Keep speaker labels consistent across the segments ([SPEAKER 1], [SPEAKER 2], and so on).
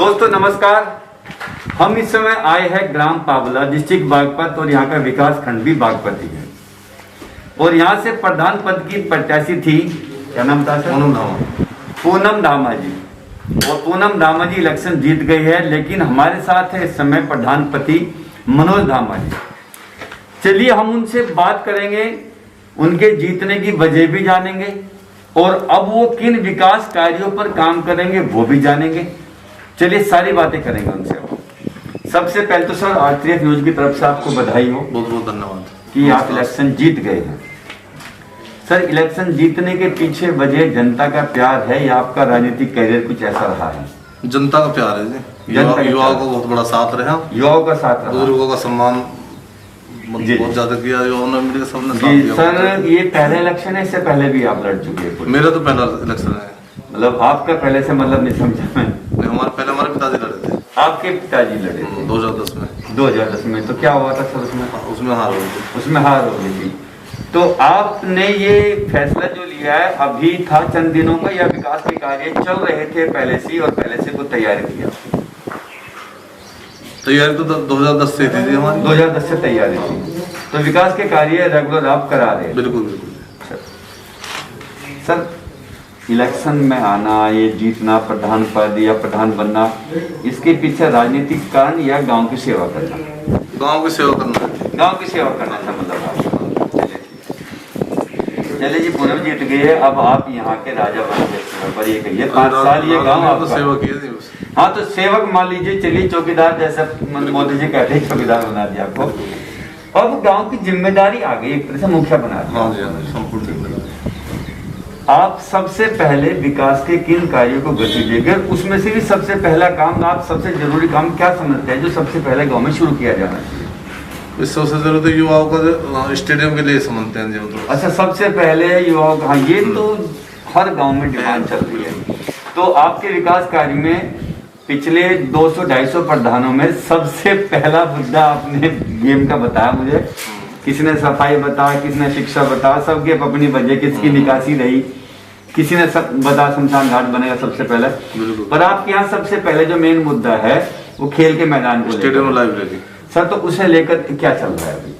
[SPEAKER 1] दोस्तों नमस्कार। हम इस समय आए हैं ग्राम पावला, डिस्ट्रिक्ट बागपत, और यहाँ का विकास खंड भी बागपती है। और यहाँ से प्रधान पद की प्रत्याशी थी, क्या नाम था सर? पूनम धामा जी। और पूनम धामा जी इलेक्शन जीत गई है, लेकिन हमारे साथ है इस समय प्रधानपति मनोज धामा जी। चलिए हम उनसे बात करेंगे, उनके जीतने की वजह भी जानेंगे और अब वो किन विकास कार्यों पर काम करेंगे वो भी जानेंगे। चलिए सारी बातें करेंगे उनसे। सबसे पहले तो सर आरटीएफ न्यूज की तरफ से आपको बधाई हो,
[SPEAKER 2] बहुत बहुत धन्यवाद
[SPEAKER 1] कि आप इलेक्शन जीत गए हैं। सर इलेक्शन जीतने के पीछे वजह जनता का प्यार है या आपका राजनीतिक करियर कुछ ऐसा रहा है?
[SPEAKER 2] जनता का प्यार है जी, युवाओं को बहुत बड़ा साथ रहा,
[SPEAKER 1] युवाओं का साथ रहा,
[SPEAKER 2] बुजुर्गों का सम्मान बहुत ज्यादा किया, युवाओं ने मिलकर सबने साथ दिया।
[SPEAKER 1] सर ये पहले इलेक्शन है, इससे पहले भी आप लड़ चुके हैं?
[SPEAKER 2] मेरा तो पहला इलेक्शन है।
[SPEAKER 1] मतलब आपका पहले से मतलब नहीं समझा मैं।
[SPEAKER 2] हमारे पिताजी लड़े थे।
[SPEAKER 1] आपके पिताजी लड़े थे
[SPEAKER 2] 2010 में?
[SPEAKER 1] 2010 में। तो क्या हुआ था सर उसमें?
[SPEAKER 2] उसमें हार हो गई।
[SPEAKER 1] उसमें हार हो गई थी। तो आपने ये फैसला जो लिया है अभी था चंद दिनों का, या विकास के कार्य चल रहे थे पहले से और पहले से कोई तैयारी किया?
[SPEAKER 2] तैयारी तो 2010 से थी जी हमारी।
[SPEAKER 1] 2010 से तैयारी थी, तो विकास के कार्य रेगुलर आप करा रहे हैं?
[SPEAKER 2] बिल्कुल बिल्कुल।
[SPEAKER 1] सर इलेक्शन में आना, ये जीतना, प्रधान पद या प्रधान बनना, इसके पीछे राजनीतिक कारण या गांव की सेवा करना?
[SPEAKER 2] गांव की सेवा करना।
[SPEAKER 1] गांव की सेवा करना था मतलब आपका। चलिए जी, पूनम जीत गई है, अब आप यहाँ के राजा बन गए। पर ये कहिए 5 साल ये गांव आपका
[SPEAKER 2] सेवा की है।
[SPEAKER 1] हाँ तो सेवक मान लीजिए, चलिए चौकीदार जैसा मोदी जी कहते हैं, चौकीदार बना दिया आपको। अब गांव की जिम्मेदारी आ गई, एक तरह से मुखिया बना दिया।
[SPEAKER 2] हाँ जी, संपूर्ण जिम्मेदारी।
[SPEAKER 1] आप सबसे पहले विकास के किन कार्यों को गति देंगे? उसमें से भी सबसे पहला काम, आप सबसे जरूरी काम क्या समझते हैं जो सबसे पहले गांव में शुरू किया जाना चाहिए?
[SPEAKER 2] इस सबसे जरूरत है युवाओं का स्टेडियम के लिए समझते हैं जी।
[SPEAKER 1] अच्छा, सबसे पहले युवाओं का, ये तो हर गांव में डिमांड चल रही है। तो आपके विकास कार्य में पिछले 200-250 प्रधानों में सबसे पहला मुद्दा आपने गेम का बताया मुझे। किसी ने सफाई बताया, किसी ने शिक्षा बताया, सबके अपनी वजह, किसकी निकासी रही, किसी ने सब बता शमशान घाट बनेगा सबसे पहले। पर आपके यहाँ सबसे पहले जो मेन मुद्दा है वो खेल के मैदान को,
[SPEAKER 2] स्टेडियम लाइब्रेरी।
[SPEAKER 1] सर तो उसे लेकर क्या चल रहा है अभी?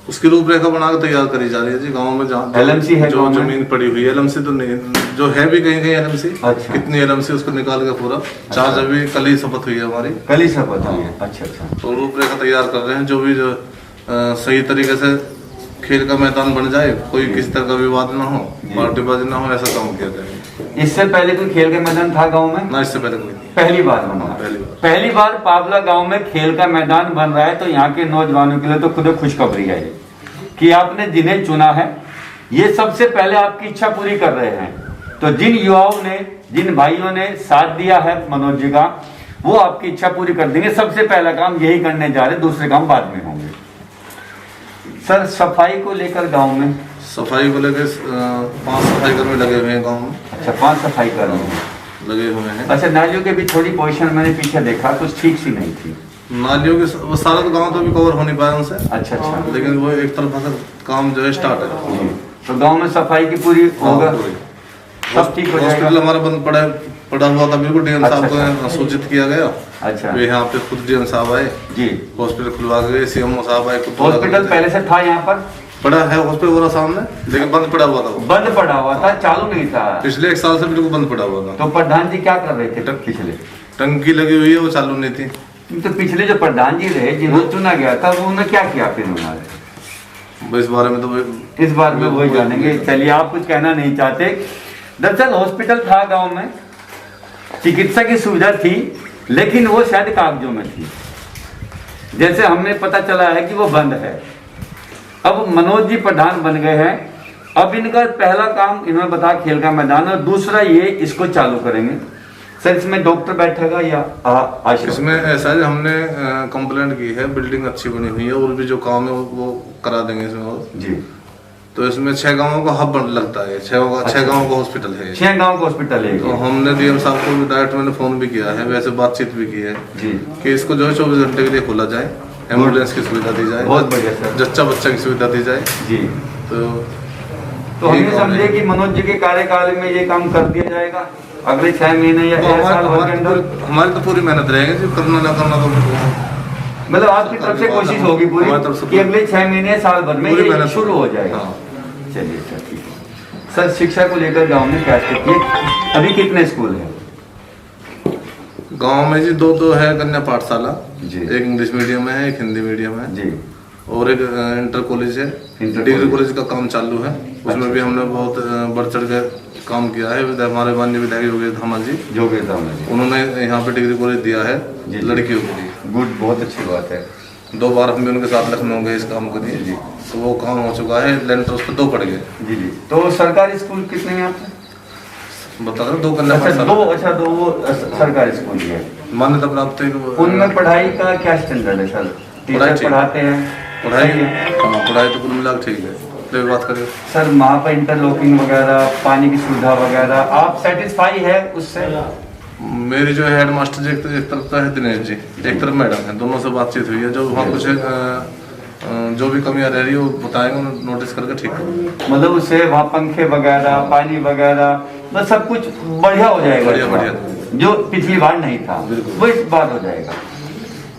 [SPEAKER 2] उसकी रूपरेखा बनाकर तैयार करी जा रही है जी गांव में। जहाँ
[SPEAKER 1] एलएमसी है,
[SPEAKER 2] जो जमीन पड़ी हुई है, एलएमसी तो नहीं, जो है भी कहीं एलएमसी।
[SPEAKER 1] अच्छा।
[SPEAKER 2] कितनी एलएमसी उसको निकाल के पूरा।
[SPEAKER 1] अच्छा।
[SPEAKER 2] 4 अभी कल ही शपथ हुई है हमारी।
[SPEAKER 1] कल ही शपथ हुई है? अच्छा अच्छा।
[SPEAKER 2] तो रूपरेखा तैयार कर रहे हैं, जो भी सही तरीके से खेल का मैदान बन जाए, कोई किसी तरह का विवाद ना हो, पार्टीबाजी ना हो, ऐसा काम किया जाए।
[SPEAKER 1] इससे पहले कोई खेल का मैदान था गांव में?
[SPEAKER 2] ना, इससे पहले कोई नहीं।
[SPEAKER 1] पहली बार बना। पहली बार पावला गांव में खेल का मैदान बन रहा है, तो यहाँ के नौजवानों के लिए तो खुद खुशखबरी है कि आपने जिन्हें चुना है ये सबसे पहले आपकी इच्छा पूरी कर रहे हैं। तो जिन युवाओं ने, जिन भाइयों ने साथ दिया है मनोज जी का, वो आपकी इच्छा पूरी कर देंगे। सबसे पहला काम यही करने जा रहे, दूसरे काम बाद में होंगे। सर सफाई को लेकर गांव में,
[SPEAKER 2] सफाई को लेकर 5 सफाई कर्मी लगे हुए हैं गाँव में।
[SPEAKER 1] अच्छा, 5 सफाई कर्मी
[SPEAKER 2] लगे हुए हैं।
[SPEAKER 1] अच्छा, नालियों के भी थोड़ी पोजीशन मैंने पीछे देखा, कुछ ठीक सी नहीं थी
[SPEAKER 2] नालियों के। वो सारा तो गांव तो भी कवर हो नहीं पाया उनसे।
[SPEAKER 1] अच्छा अच्छा।
[SPEAKER 2] लेकिन वो एक तरफ से काम जो है स्टार्ट है।
[SPEAKER 1] तो गांव में सफाई की पूरी होगा, सब ठीक हो जाएगा।
[SPEAKER 2] हॉस्पिटल हमारा बंद पड़ा हुआ था, बिल्कुल डीएम साहब को सूचित किया गया।
[SPEAKER 1] अच्छा।
[SPEAKER 2] वे यहाँ पे खुद डीएम साहब आए
[SPEAKER 1] जी,
[SPEAKER 2] हॉस्पिटल खुलवा के, सीएमओ साहब आए।
[SPEAKER 1] हॉस्पिटल पहले से था यहाँ पर?
[SPEAKER 2] पड़ा है हॉस्पिटल पूरा सामने, लेकिन बंद पड़ा हुआ था। वो
[SPEAKER 1] बंद पड़ा हुआ था, चालू नहीं था
[SPEAKER 2] पिछले 1 साल से बिल्कुल बंद पड़ा हुआ था।
[SPEAKER 1] तो प्रधान जी क्या कर रहे थे तब? पिछले
[SPEAKER 2] टंकी लगी हुई है, वो चालू नहीं थी।
[SPEAKER 1] तो पिछले जो प्रधान जी रहे, जिन्होंने चुना गया था, वो उन्होंने क्या किया फिर हमारे?
[SPEAKER 2] इस बारे में तो
[SPEAKER 1] इस बार में वही जानेंगे। चलिए, आप कुछ कहना नहीं चाहते। दरअसल हॉस्पिटल था गांव में, चिकित्सा की सुविधा थी, लेकिन वो शायद कागजों में थी। जैसे हमने पता चला है कि वो बंद है। अब मनोज जी प्रधान बन गए हैं, अब इनका पहला काम इन्होंने बताया खेल का मैदान, और दूसरा ये इसको चालू करेंगे। सर इसमें डॉक्टर बैठेगा या आश्रम?
[SPEAKER 2] इसमें ऐसा है, हमने कंप्लेंट की है, बिल्डिंग अच्छी बनी हुई है और भी जो काम है वो करा देंगे इसमें जी। तो इसमें 6 गांवों का हब लगता है, 6 गांवों का हॉस्पिटल है।
[SPEAKER 1] 6 गांव का हॉस्पिटल है।
[SPEAKER 2] तो हमने डीएम साहब को भी डायरेक्ट मैंने फोन भी किया है, वैसे बातचीत भी की है
[SPEAKER 1] जी, कि
[SPEAKER 2] इसको जो है 24 घंटे के लिए खोला जाए, एम्बुलेंस की सुविधा दी जाए,
[SPEAKER 1] बहुत बढ़िया सर,
[SPEAKER 2] जच्चा बच्चा की सुविधा दी जाए
[SPEAKER 1] जी। तो हम ये समझे कि मनोज जी के कार्यकाल में ये काम कर दिया जाएगा। अगले 6 महीने या
[SPEAKER 2] तो
[SPEAKER 1] 1 साल भर के अंदर?
[SPEAKER 2] हमारी तो पूरी मेहनत रहेगी जी, करना ना करना तो
[SPEAKER 1] मतलब आपकी तरफ से कोशिश होगी पूरी कि अगले 6 महीने साल भर में ये शुरू हो जाएगा। चलिए सर, ठीक है सर। शिक्षा को लेकर गांव में क्या स्थिति है? अभी कितने स्कूल हैं
[SPEAKER 2] गांव में जी? 2 है कन्या पाठशाला
[SPEAKER 1] जी,
[SPEAKER 2] एक इंग्लिश मीडियम है, एक हिंदी मीडियम है
[SPEAKER 1] जी,
[SPEAKER 2] और एक इंटर कॉलेज है, डिग्री कॉलेज का काम चालू है। उसमें भी हमने बहुत बढ़ चढ़ के काम किया है। हमारे माननीय विधायक योगेश धामा जी, उन्होंने यहाँ पे डिग्री कॉलेज दिया है लड़कियों के लिए।
[SPEAKER 1] गुड, बहुत अच्छी बात है।
[SPEAKER 2] 2 बार हम भी उनके साथ लखनऊ गए इस काम के लिए जी, तो वो काम हो चुका है। लेंटर उस पर 2 पड़ गए
[SPEAKER 1] जी जी। तो सरकारी स्कूल कितने हैं आपके?
[SPEAKER 2] बता रहे 2 कन्या
[SPEAKER 1] अच्छा,
[SPEAKER 2] पाठशाला।
[SPEAKER 1] 2 वो सरकारी स्कूल है।
[SPEAKER 2] मान्यता प्राप्त है।
[SPEAKER 1] उनमें पढ़ाई का क्या स्टैंडर्ड है सर? टीचर पढ़ाते हैं?
[SPEAKER 2] पढ़ाई पढ़ाई तो कुल मिला ठीक है। तो बात करें
[SPEAKER 1] सर, वहाँ पर इंटरलॉकिंग वगैरह, पानी की सुविधा वगैरह, आप सेटिस्फाई है उससे?
[SPEAKER 2] मेरी जो हेड मास्टर जी एक तरफ तो है दिनेश जी, एक तरफ मैडम है, दोनों से बातचीत हुई है। जो वहाँ कुछ जो भी कमियां रह रही है वो बताएंगे, नोटिस करके ठीक करेंगे।
[SPEAKER 1] मतलब उससे वहाँ पंखे वगैरह, पानी वगैरह, बस सब कुछ बढ़िया हो जाएगा।
[SPEAKER 2] बढ़िया
[SPEAKER 1] जो पिछली बार नहीं था वो इस बार हो जाएगा।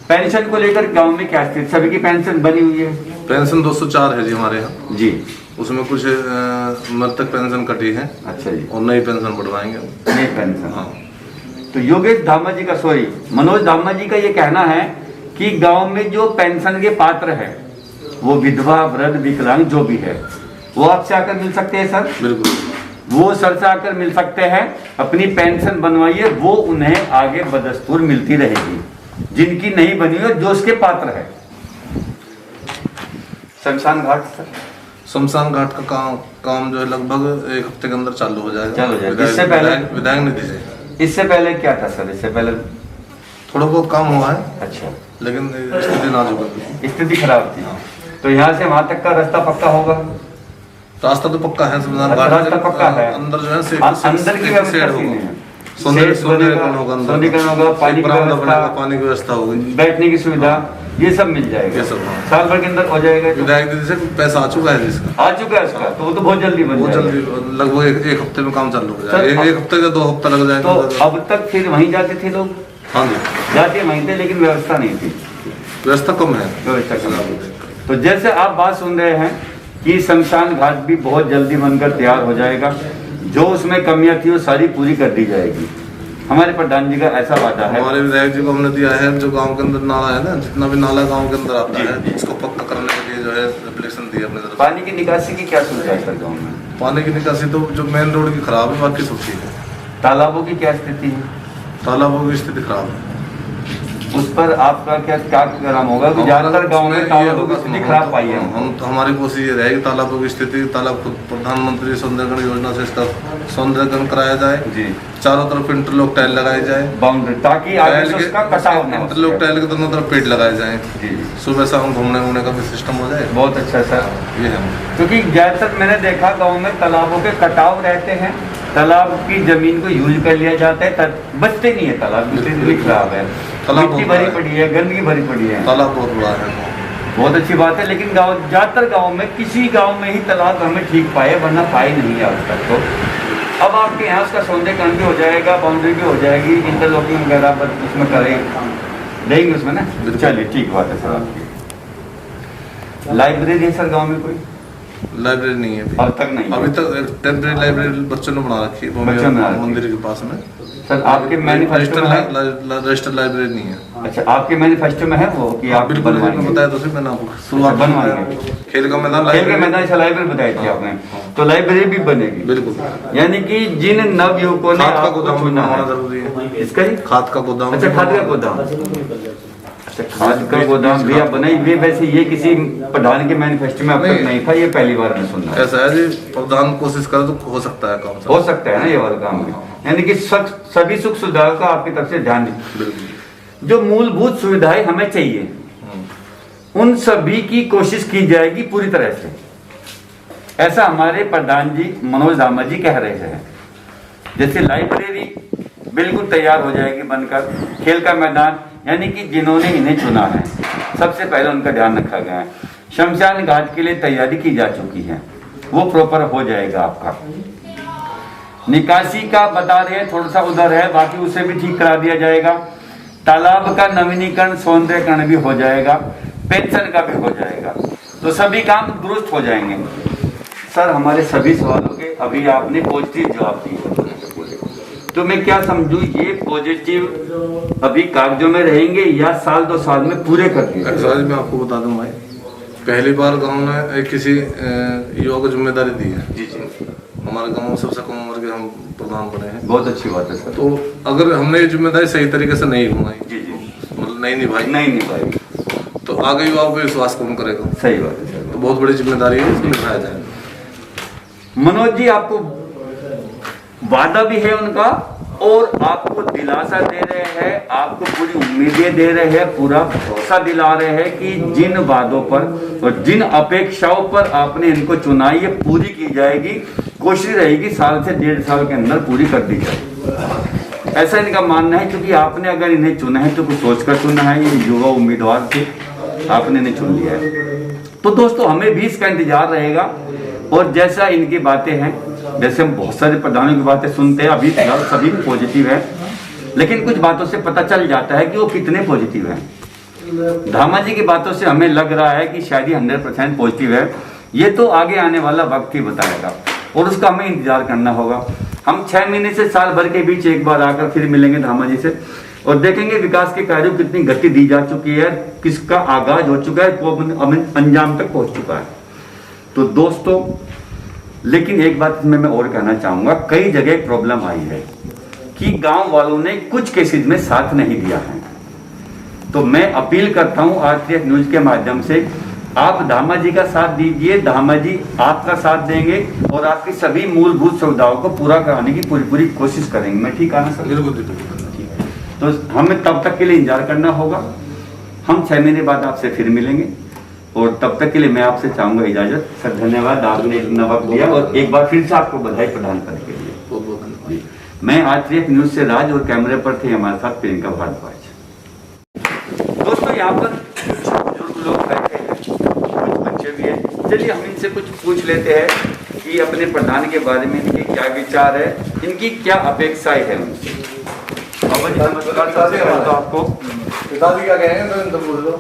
[SPEAKER 1] पेंशन को लेकर गांव में क्या स्थिति? सभी की पेंशन बनी हुई है?
[SPEAKER 2] पेंशन 204 है जी हमारे यहाँ
[SPEAKER 1] जी।
[SPEAKER 2] उसमें कुछ मृतक पेंशन कटी है।
[SPEAKER 1] अच्छा जी।
[SPEAKER 2] और नई पेंशन बढ़वाएंगे।
[SPEAKER 1] नई पेंशन,
[SPEAKER 2] हाँ।
[SPEAKER 1] तो योगेश धामा जी का, सॉरी मनोज धामा जी का ये कहना है कि गांव में जो पेंशन के पात्र है, वो विधवा, वृद्ध, विकलांग जो भी है, वो आपसे आकर मिल सकते हैं सर?
[SPEAKER 2] बिल्कुल,
[SPEAKER 1] वो सर से आकर मिल सकते हैं, अपनी पेंशन बनवाइए, वो उन्हें आगे बदस्तूर मिलती रहेगी। जिनकी नहीं बनी है, जो उसके पात्र है। शमशान घाट सर?
[SPEAKER 2] शमशान घाट का काम जो है लगभग 1 हफ्ते के अंदर चालू हो जाएगा।
[SPEAKER 1] इससे पहले
[SPEAKER 2] विधायक ने दीजिए।
[SPEAKER 1] इससे पहले क्या था सर? इससे पहले
[SPEAKER 2] थोड़ा बहुत काम हुआ है।
[SPEAKER 1] अच्छा,
[SPEAKER 2] लेकिन स्थिति नाजुक है,
[SPEAKER 1] स्थिति खराब थी। तो यहाँ से वहाँ तक का रास्ता पक्का होगा?
[SPEAKER 2] रास्ता तो पक्का है,
[SPEAKER 1] रास्ता पक्का है।
[SPEAKER 2] अंदर जो है
[SPEAKER 1] अंदर की व्यवस्था होगा,
[SPEAKER 2] सौंदर्यीकरण
[SPEAKER 1] होगा, पानी
[SPEAKER 2] की व्यवस्था होगी,
[SPEAKER 1] बैठने की सुविधा, ये सब मिल जाएगा।
[SPEAKER 2] ये सब
[SPEAKER 1] साल भर के अंदर हो जाएगा।
[SPEAKER 2] विधायक दीदी से पैसा आ चुका है जिसका,
[SPEAKER 1] आ चुका है उसका, तो वो तो बहुत जल्दी बन जाएगा।
[SPEAKER 2] जल्दी लगभग 1 हफ्ते में काम चालू हो जाएगा। 1 हफ्ते या 2 हफ्ता लग जाएगा।
[SPEAKER 1] तो अब तक फिर वहीं जाते थे लोग?
[SPEAKER 2] हाँ जी,
[SPEAKER 1] जाते वहीं थे, लेकिन व्यवस्था नहीं थी।
[SPEAKER 2] व्यवस्था कम है।
[SPEAKER 1] व्यवस्था कम। तो जैसे आप बात सुन रहे हैं कि शमशान घाट भी बहुत जल्दी बनकर तैयार हो जाएगा। जो उसमें कमियां थी वो सारी पूरी कर दी जाएगी। हमारे प्रधान जी का ऐसा वादा है।
[SPEAKER 2] हमारे विधायक जी को हमने दिया है, जो गांव के अंदर नाला है ना, जितना भी नाला गांव के अंदर आता है, उसको पक्का करने के लिए जो है एप्लीकेशन दी अपने तरफ।
[SPEAKER 1] पानी की निकासी की क्या सुविधा है सर गाँव में?
[SPEAKER 2] पानी की निकासी तो जो मेन रोड की खराब है, बाकी सब ठीक है।
[SPEAKER 1] तालाबों की क्या स्थिति है?
[SPEAKER 2] तालाबों की स्थिति खराब है।
[SPEAKER 1] उस पर आपका क्या काम होगा? ज्यादातर गाँव में तालाबों की स्थिति खराब पाई है।
[SPEAKER 2] हम तो हमारी कोशिश ये रहेगी तालाबों की स्थिति, तालाब को प्रधानमंत्री सौंदर्यकरण योजना से इसका सौंदर्यकरण कराया जाए जी। चारों तरफ इंटरलॉक टाइल लगाई जाए,
[SPEAKER 1] बाउंड्री, ताकि उसका कटाव ना हो।
[SPEAKER 2] इंटरलॉक टाइल के दोनों तरफ पेड़ लगाए जाए जी। सुबह शाम घूमने वूमने का भी सिस्टम हो जाए।
[SPEAKER 1] बहुत अच्छा सर,
[SPEAKER 2] ये है। क्योंकि
[SPEAKER 1] ज्यादातर मैंने देखा गाँव में तालाबों के कटाव रहते हैं, तालाब की जमीन को यूज कर लिया जाता है, बचते नहीं है तालाब, स्थिति खराब है, मिट्टी भरी पड़ी है, गंदगी भरी पड़ी है, तालाब बहुत बड़ा है। बहुत अच्छी बात है, लेकिन गांव, ज्यादातर गांव में किसी गांव में ही तालाब हमें ठीक पाए, वरना पाए नहीं है आज तक। तो अब आपके यहाँ उसका सौंदर्यकरण भी हो जाएगा, बाउंड्री भी हो जाएगी, इंटरलॉकिंग वगैरह उसमें करेंगे उसमें ना। चलिए ठीक बात है सर आपकी। लाइब्रेरी है सर गाँव में? कोई
[SPEAKER 2] लाइब्रेरी नहीं है
[SPEAKER 1] अब तक नहीं।
[SPEAKER 2] अभी तक टेम्परेरी लाइब्रेरी बच्चों ने बना रखी है मंदिर के पास में।
[SPEAKER 1] सर आपके मैनिफेस्टो में
[SPEAKER 2] रजिस्टर्ड लाइब्रेरी नहीं है।
[SPEAKER 1] अच्छा, आपके मैनिफेस्टो में है वो कि आप
[SPEAKER 2] बिल्कुल बताया तो मैंने आपको शुरुआत
[SPEAKER 1] बनवाएंगे।
[SPEAKER 2] खेल का मैदान,
[SPEAKER 1] लाइब्रेरी बताई थी आपने, तो लाइब्रेरी भी बनेगी बिल्कुल। यानी कि जिन नव युवकों ने
[SPEAKER 2] खाद का गोदाम बनाना जरूरी है।
[SPEAKER 1] इसका ही
[SPEAKER 2] खाद का गोदाम।
[SPEAKER 1] अच्छा, खाद का गोदाम। खाद का गोदाम भी आप बनाई हुई। वैसे ये किसी प्रधान के मैनिफेस्टो में अब तक नहीं था, ये पहली बार मैं सुन रहा हूं।
[SPEAKER 2] ऐसा है जी, प्रधान कोशिश करे तो हो सकता है काम,
[SPEAKER 1] हो सकता है ना ये वाला काम भी। यानी कि सभी सुख सुविधाओं का आपकी तरफ से ध्यान दें। जो मूलभूत सुविधाएं हमें चाहिए उन सभी की कोशिश की जाएगी पूरी तरह से, ऐसा हमारे प्रधान जी मनोज धामा जी कह रहे हैं। जैसे लाइब्रेरी बिल्कुल तैयार हो जाएगी बनकर, खेल का मैदान, यानी कि जिन्होंने इन्हें चुना है सबसे पहले उनका ध्यान रखा गया है। शमशान घाट के लिए तैयारी की जा चुकी है, वो प्रॉपर हो जाएगा आपका। निकासी का बता रहे हैं, थोड़ा सा उधर है, बाकी उसे भी ठीक करा दिया जाएगा। तालाब का नवीनीकरण सौंदर्यकरण भी हो जाएगा, पेंशन का भी हो जाएगा, तो सभी काम दुरुस्त हो जाएंगे। सर हमारे सभी सवालों के अभी आपने पॉजिटिव जवाब दिए, तो मैं क्या समझूं, ये पॉजिटिव अभी कागजों में रहेंगे या साल 2 साल में पूरे कर दिए?
[SPEAKER 2] एक्सरसाइज में आपको बता दूं भाई, पहली बार गांव ने एक किसी युवा को जिम्मेदारी दी है।
[SPEAKER 1] जी जी,
[SPEAKER 2] हमारे गांव में सबसे कम उम्र के हम प्रधान बने हैं।
[SPEAKER 1] बहुत अच्छी बात है सर।
[SPEAKER 2] तो अगर हमने ये जिम्मेदारी सही तरीके से नहीं घुमाई,
[SPEAKER 1] जी जी,
[SPEAKER 2] मतलब नहीं निभाई, तो आगे युवाओं पे विश्वास कौन करेगा?
[SPEAKER 1] सही बात है सर।
[SPEAKER 2] तो बहुत बड़ी जिम्मेदारी है, इसको निभाया जाए।
[SPEAKER 1] मनोज जी, आपको वादा भी है उनका और आपको दिलासा दे रहे हैं, आपको पूरी उम्मीदें दे रहे हैं, पूरा भरोसा दिला रहे हैं कि जिन वादों पर और जिन अपेक्षाओं पर आपने इनको चुना ये पूरी की जाएगी। कोशिश रहेगी साल से 1.5 साल के अंदर पूरी कर दी जाएगी, ऐसा इनका मानना है। क्योंकि आपने अगर इन्हें चुना है तो कुछ सोचकर चुना है, ये युवा उम्मीदवार थे, आपने इन्हें चुन लिया है। तो दोस्तों हमें भी इसका इंतजार रहेगा, और जैसा इनकी बातें हैं, जैसे हम बहुत सारे प्रधानों की बातें सुनते हैं, अभी फिलहाल सभी पॉजिटिव है, लेकिन कुछ बातों से पता चल जाता है कि वो कितने पॉजिटिव हैं। धामा जी की बातों से हमें लग रहा है कि शायद 100% पॉजिटिव है। ये तो आगे आने वाला वक्त ही बताएगा, और उसका हमें इंतजार करना होगा। हम 6 महीने से साल भर के बीच एक बार आकर फिर मिलेंगे धामा जी से, और देखेंगे विकास के कार्यों को कितनी गति दी जा चुकी है, किसका आगाज हो चुका है, वो अंजाम तक पहुंच चुका है। तो दोस्तों, लेकिन एक बात इसमें मैं और कहना चाहूंगा, कई जगह प्रॉब्लम आई है कि गांव वालों ने कुछ केसेस में साथ नहीं दिया है। तो मैं अपील करता हूं आज न्यूज के माध्यम से, आप धामा जी का साथ दीजिए, धामा जी आपका साथ देंगे और आपकी सभी मूलभूत सुविधाओं को पूरा कराने की पूरी कोशिश करेंगे। मैं ठीक आना सर?
[SPEAKER 2] बिल्कुल।
[SPEAKER 1] तो हमें तब तक के लिए इंतजार करना होगा। हम 6 महीने बाद आपसे फिर मिलेंगे, और तब तक के लिए मैं आपसे चाहूंगा इजाजत। सर धन्यवाद, आपने इतना वक्त दिया, और एक बार फिर से आपको बधाई प्रदान करने के लिए
[SPEAKER 2] बहुत बहुत धन्यवाद।
[SPEAKER 1] मैं आज न्यूज से राज, और कैमरे पर थे हमारे साथ प्रियंका भारद्वाज। दोस्तों यहाँ पर कुछ बुजुर्ग लोग बैठे हैं, कुछ बच्चे भी हैं। चलिए हम इनसे कुछ पूछ लेते हैं कि अपने प्रधान के बारे में इनके क्या विचार है, इनकी क्या अपेक्षाएं है उनसे। बाबा जी नमस्कार। सबसे पहले तो आपको
[SPEAKER 2] पिताजी क्या कहेंगे तो बोल दो।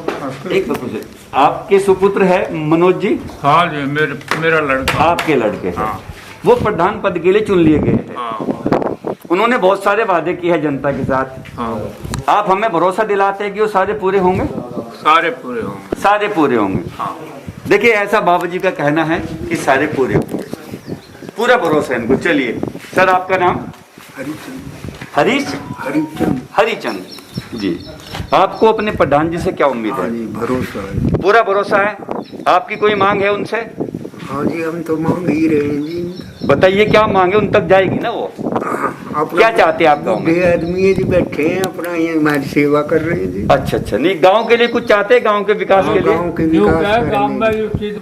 [SPEAKER 1] एक बात पूछे, आपके सुपुत्र है मनोज जी?
[SPEAKER 3] हाँ जी, मेरा लड़का।
[SPEAKER 1] आपके लड़के हैं।
[SPEAKER 3] हाँ।
[SPEAKER 1] वो प्रधान पद के लिए चुन लिए गए हैं।
[SPEAKER 3] हाँ।
[SPEAKER 1] उन्होंने बहुत सारे वादे किए हैं जनता के साथ।
[SPEAKER 3] हाँ।
[SPEAKER 1] आप हमें भरोसा दिलाते हैं कि वो सारे पूरे होंगे?
[SPEAKER 3] सारे पूरे होंगे।
[SPEAKER 1] सारे पूरे होंगे।
[SPEAKER 3] हाँ।
[SPEAKER 1] देखिए ऐसा बाबा जी का कहना है कि सारे पूरे होंगे, पूरा भरोसा है इनको। चलिए सर, आपका नाम? हरिचंद जी। आपको अपने प्रधान जी से क्या उम्मीद है?
[SPEAKER 4] जी भरोसा है,
[SPEAKER 1] पूरा भरोसा है। आपकी कोई मांग है उनसे?
[SPEAKER 4] हाँ जी, हम तो मांग ही रहे हैं जी।
[SPEAKER 1] बताइए क्या मांगे, उन तक जाएगी ना वो?
[SPEAKER 4] आप
[SPEAKER 1] क्या चाहते हैं आप गाँव में?
[SPEAKER 4] बूढ़े आदमी है जी, बैठे हैं अपना, ये हमारी सेवा कर रहे हैं जी।
[SPEAKER 1] अच्छा, नहीं गांव के लिए कुछ चाहते हैं, गांव के विकास के लिए?
[SPEAKER 4] गाँव के
[SPEAKER 3] क्यों
[SPEAKER 4] विकास
[SPEAKER 3] क्या
[SPEAKER 4] करेंगे।
[SPEAKER 3] गाँव में जो चीज
[SPEAKER 1] चलिए।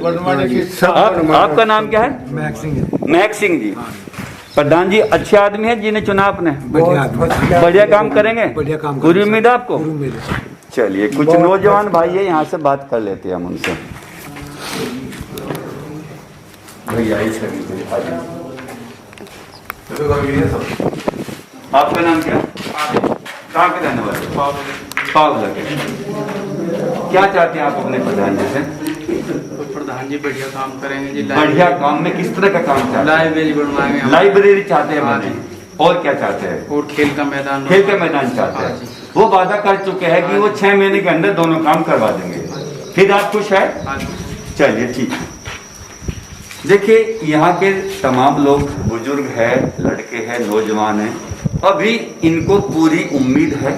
[SPEAKER 3] बनवाने की
[SPEAKER 1] आपका नाम क्या है? महक सिंह जी। प्रधान जी अच्छे आदमी है जिन्हें चुना आपने? बढ़िया काम करेंगे, पूरी उम्मीद है आपको? चलिए कुछ नौजवान भाई है, यहाँ से बात कर लेते हैं हम उनसे। भैया आपका नाम क्या? कहाँ के रहने वाले? पावला के। क्या चाहते हैं आप अपने प्रधान जी से?
[SPEAKER 5] तो प्रधान जी बढ़िया काम करेंगे जी।
[SPEAKER 1] बढ़िया काम में किस तरह का काम चाहते हैं?
[SPEAKER 5] लाइब्रेरी बनवाएंगे हम।
[SPEAKER 1] लाइब्रेरी चाहते हैं
[SPEAKER 5] हाँ
[SPEAKER 1] बने।
[SPEAKER 5] जी।
[SPEAKER 1] और क्या चाहते हैं?
[SPEAKER 5] और खेल का मैदान।
[SPEAKER 1] खेल का मैदान चाहते
[SPEAKER 5] हाँ
[SPEAKER 1] हैं।
[SPEAKER 5] जी।
[SPEAKER 1] वो वादा कर चुके हैं कि वो 6 महीने के अंदर दोनों काम करवा देंगे। फिर आप खुश है?
[SPEAKER 5] हाँ जी।
[SPEAKER 1] चलिए ठीक है। देखिए यहाँ के तमाम लोग बुजुर्ग हैं, लड़के हैं, नौजवान हैं, अभी इनको पूरी उम्मीद है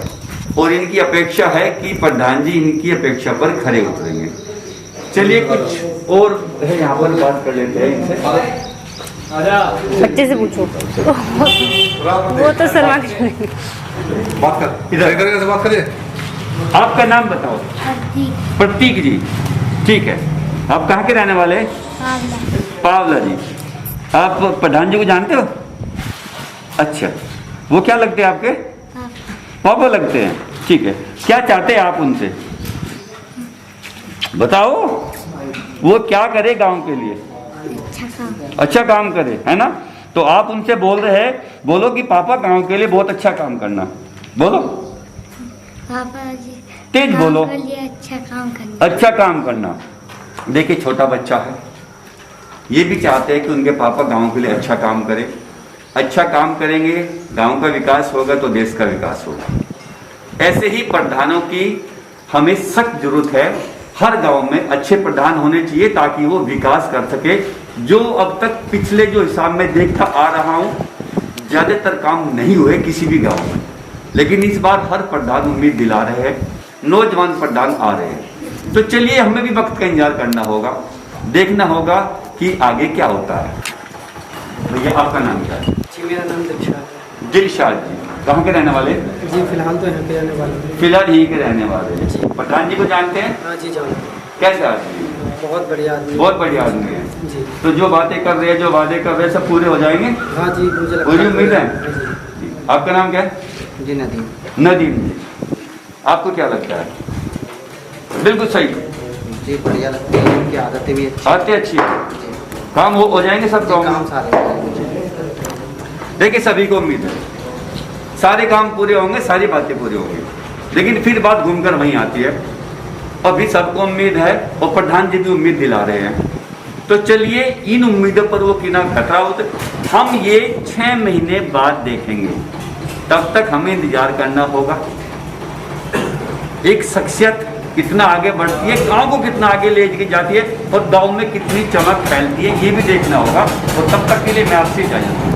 [SPEAKER 1] और इनकी अपेक्षा है कि प्रधान जी इनकी अपेक्षा पर खरे उतरेंगे। चलिए कुछ और है यहाँ पर बात कर लेते हैं इनसे।
[SPEAKER 6] बच्चे से पूछो। वो तो शर्मा के
[SPEAKER 2] बात कर, इधर करके से बात करिए।
[SPEAKER 1] आपका नाम बताओ। प्रतीक जी। ठीक है, आप कहाँ के रहने वाले हैं? पावला जी। आप प्रधान जी को जानते हो? अच्छा, वो क्या लगते हैं आपके? पापा लगते हैं। ठीक है, क्या चाहते हैं आप उनसे बताओ? वो क्या करे गांव के लिए? अच्छा काम करे, है ना? तो आप उनसे बोल रहे हैं, बोलो कि पापा गांव के लिए बहुत अच्छा काम करना, बोलो
[SPEAKER 7] पापा जी
[SPEAKER 1] तेज
[SPEAKER 7] गाँव
[SPEAKER 1] बोलो,
[SPEAKER 7] के लिए अच्छा काम करना।
[SPEAKER 1] अच्छा काम करना। देखिए छोटा बच्चा है, ये भी चाहते हैं कि उनके पापा गांव के लिए अच्छा काम करें। अच्छा काम करेंगे, गांव का विकास होगा तो देश का विकास होगा। ऐसे ही प्रधानों की हमें सख्त जरूरत है। हर गांव में अच्छे प्रधान होने चाहिए ताकि वो विकास कर सके। जो अब तक पिछले जो हिसाब में देखता आ रहा हूँ, ज़्यादातर काम नहीं हुए किसी भी गांव में, लेकिन इस बार हर प्रधान उम्मीद दिला रहे हैं, नौजवान प्रधान आ रहे हैं। तो चलिए हमें भी वक्त का इंतजार करना होगा, देखना होगा कि आगे क्या होता है। भैया आपका नाम क्या है?
[SPEAKER 8] जी मेरा नाम दिलशाद है।
[SPEAKER 1] दिलशाद जी, कहाँ के रहने वाले?
[SPEAKER 8] जी फिलहाल तो यहाँ पे रहने वाले हैं।
[SPEAKER 1] फिलहाल यहीं के रहने वाले हैं। प्रधान जी को जानते हैं?
[SPEAKER 8] हाँ जी जानते हैं।
[SPEAKER 1] कैसे आदमी?
[SPEAKER 8] बहुत बढ़िया आदमी है।
[SPEAKER 1] बहुत बढ़िया आदमी है।
[SPEAKER 8] जी
[SPEAKER 1] तो जो बातें कर रहे हैं, जो वादे कर रहे हैं, सब पूरे हो जाएंगे?
[SPEAKER 8] हाँ जी मुझे लगता
[SPEAKER 1] पूरी उम्मीद है?
[SPEAKER 8] जी
[SPEAKER 1] आपका नाम क्या है?
[SPEAKER 5] जी नदीम।
[SPEAKER 1] नदीम जी, आपको क्या लगता है? बिल्कुल सही,
[SPEAKER 5] जी बढ़िया लगती है, उनकी आदतें भी अच्छी
[SPEAKER 1] बातें अच्छी है, काम हो जाएंगे सब गाँव में।
[SPEAKER 5] सारे
[SPEAKER 1] देखिए सभी को उम्मीद है, सारे काम पूरे होंगे, सारी बातें पूरी होंगी, लेकिन फिर बात घूमकर वहीं आती है। अभी सबको उम्मीद है और प्रधान जी भी उम्मीद दिला रहे हैं। तो चलिए इन उम्मीदों पर वो कितना खतरा होता है, हम ये 6 महीने बाद देखेंगे। तब तक हमें इंतजार करना होगा। एक शख्सियत कितना आगे बढ़ती है, गाँव को कितना आगे ले जाती है और गाँव में कितनी चमक फैलती है, ये भी देखना होगा। और तब तक के लिए मैं आपसे इजाजत दूँ।